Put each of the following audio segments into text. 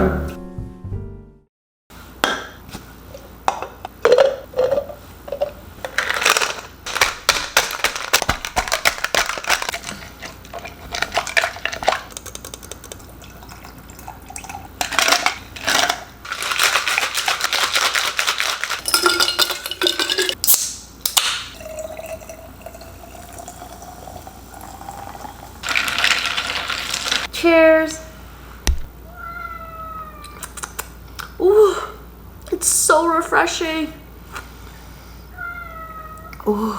Sure. Cheers. Ooh, it's so refreshing. Ooh.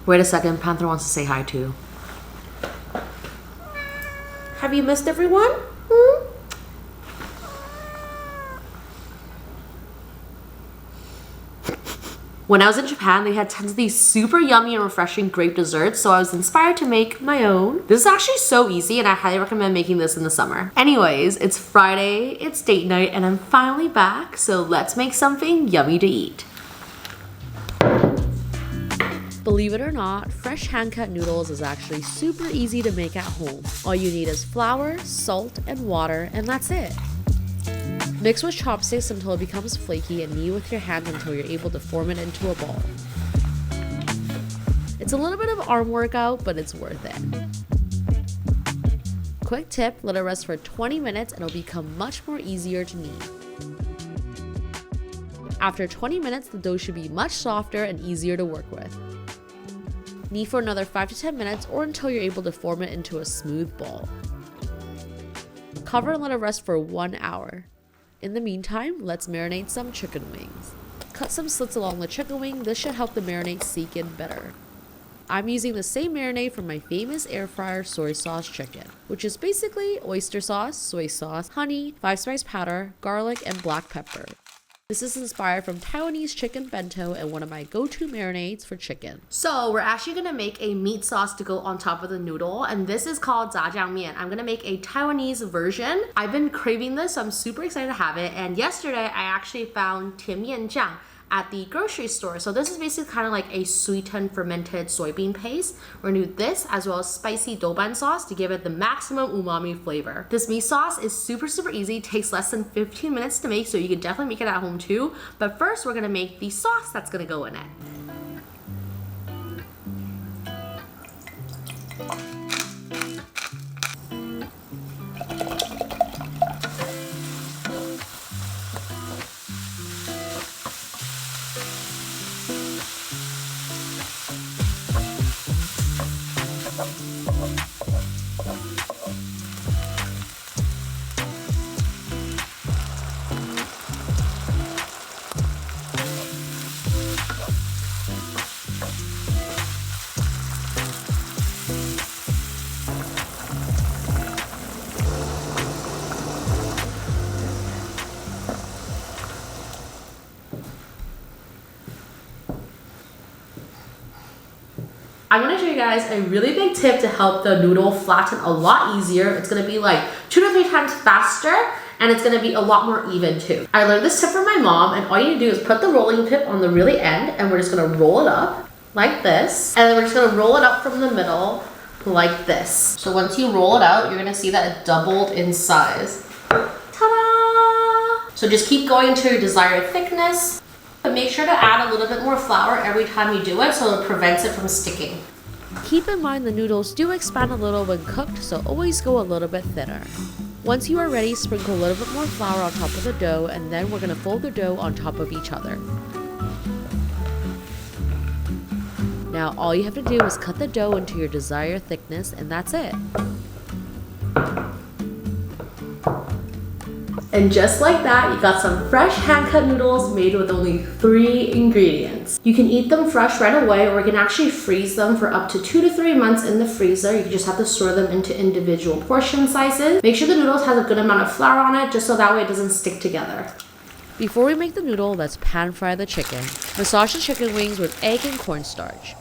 Wait a second, Panther wants to say hi too. Have you missed everyone? When I was in Japan, they had tons of these super yummy and refreshing grape desserts, so I was inspired to make my own. This is actually so easy, and I highly recommend making this in the summer. Anyways, it's Friday, it's date night, and I'm finally back, so let's make something yummy to eat. Believe it or not, fresh hand-cut noodles is actually super easy to make at home. All you need is flour, salt, and water, and that's it. Mix with chopsticks until it becomes flaky and knead with your hand until you're able to form it into a ball. It's a little bit of arm workout, but it's worth it. Quick tip, let it rest for 20 minutes and it'll become much more easier to knead. After 20 minutes, the dough should be much softer and easier to work with. Knead for another 5 to 10 minutes or until you're able to form it into a smooth ball. Cover and let it rest for 1 hour. In the meantime, let's marinate some chicken wings. Cut some slits along the chicken wing. This should help the marinade sink in better. I'm using the same marinade from my famous air fryer soy sauce chicken, which is basically oyster sauce, soy sauce, honey, 5-spice powder, garlic, and black pepper. This is inspired from Taiwanese chicken bento and one of my go-to marinades for chicken. So we're actually gonna make a meat sauce to go on top of the noodle, and this is called jjajangmian. I'm gonna make a Taiwanese version. I've been craving this, so I'm super excited to have it. And yesterday I actually found tianmianjiang at the grocery store. So this is basically kind of like a sweetened fermented soybean paste. We're gonna do this as well as spicy douban sauce to give it the maximum umami flavor. This meat sauce is super easy. It takes less than 15 minutes to make, so you can definitely make it at home too. But first we're gonna make the sauce that's gonna go in it. I'm gonna show you guys a really big tip to help the noodle flatten a lot easier. It's gonna be like 2 to 3 times faster, and it's gonna be a lot more even too. I learned this tip from my mom, and all you need to do is put the rolling pin on the really end, and we're just gonna roll it up like this, and then we're just gonna roll it up from the middle like this. So once you roll it out, you're gonna see that it doubled in size. Ta-da! So just keep going to your desired thickness. But make sure to add a little bit more flour every time you do it so it prevents it from sticking. Keep in mind the noodles do expand a little when cooked, so always go a little bit thinner. Once you are ready, sprinkle a little bit more flour on top of the dough, and then we're going to fold the dough on top of each other. Now all you have to do is cut the dough into your desired thickness, and that's it. And just like that, you got some fresh hand-cut noodles made with only 3 ingredients. You can eat them fresh right away, or you can actually freeze them for up to 2 to 3 months in the freezer. You just have to store them into individual portion sizes. Make sure the noodles has a good amount of flour on it, just so that way it doesn't stick together. Before we make the noodle, let's pan fry the chicken. Massage the chicken wings with egg and cornstarch.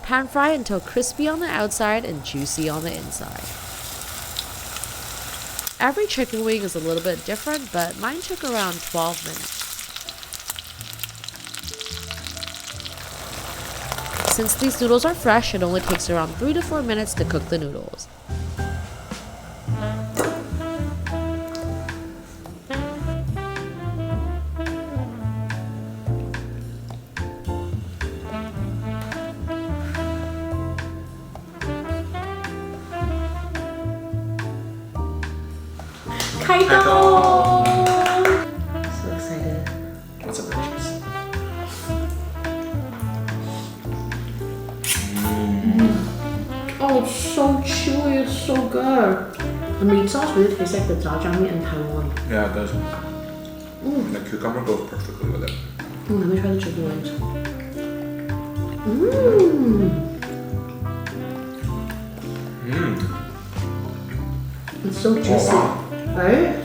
Pan fry until crispy on the outside and juicy on the inside. Every chicken wing is a little bit different, but mine took around 12 minutes. Since these noodles are fresh, it only takes around 3 to 4 minutes to cook the noodles. So excited. What's up, cheese? Oh, it's so chewy, it's so good. The meat sauce really tastes like the jjajang meat in Taiwan. Yeah, it does. The cucumber goes perfectly with it. Let me try the chicken wings. It's so juicy, wow. right?